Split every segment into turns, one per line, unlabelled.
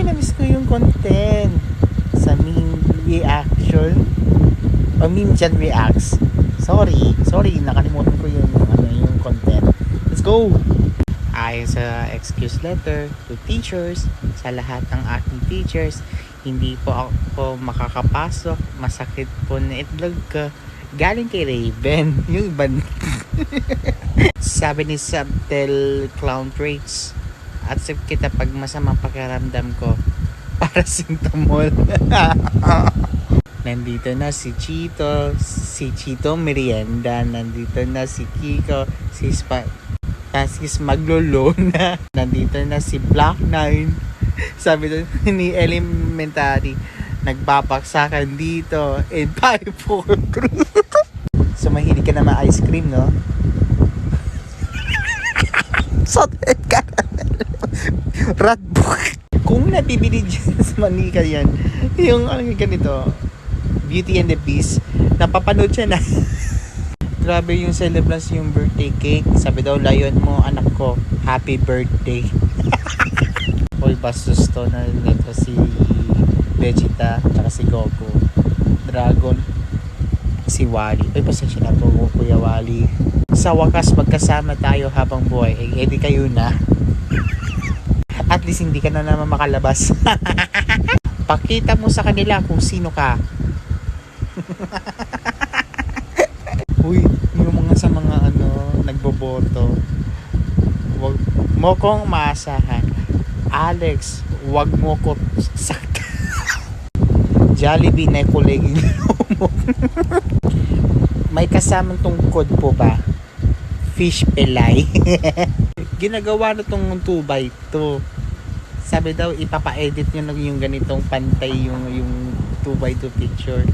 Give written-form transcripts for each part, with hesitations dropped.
namiss ko yung content sa meme reaction o meme dyan reacts. Sorry, nakalimutan ko yung content. Let's go! Ayon sa excuse letter to teachers, sa lahat ng aking teachers, hindi po ako makakapasok. Masakit po na itlog ko. Galing kay Raven. Yung iba. Sabi ni Subtel Clown Traits, accept kita pag masamang pakiramdam ko. Para sintamol. Nandito na si Chito Merienda. Nandito na si Kiko, si Tasis maglolo na. Nandito na si Black 9. Sabi doon ni Elementary, nagbabaksakan dito in 5-4 group. So mahilig ka naman ice cream, no? Sotet caramel. Radbook. Kung nabibili dyan sa Manika yan, yung ganito, Beauty and the Beast, napapanood siya na. Grabe yung celebrants yung birthday cake. Sabi daw, layon mo anak ko, happy birthday. Hoy, bastos to na nito si Vegeta, tsaka si Goku, Dragon, si Wally. Hoy, pasensya na po, Kuya Wally. Sa wakas, magkasama tayo habang buhay. Eh di kayo na. At least hindi ka na naman makalabas. Pakita mo sa kanila kung sino ka. Uy, yung sa mga nagboboto, wag mo kong maasahan. Alex, wag mo ko sakta. Jollibee na kulegin mo. May kasamang tungkod po ba? Fish pelay. Ginagawa na tong 2x2. Sabi daw ipapa-edit nyo lang yung ganitong pantay yung 2x2 picture.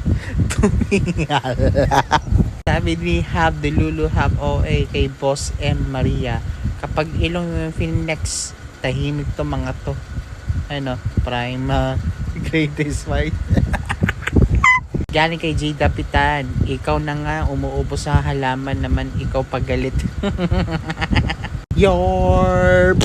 Tumingal. Sabi ni Hab de Lulu Hab OA kay Boss M. Maria, kapag ilong yung Phoenix, tahimik to mga to. Prime greatest fight. Galing kay J. Dapitan, ikaw na nga umuubo sa halaman naman, ikaw pagalit. Your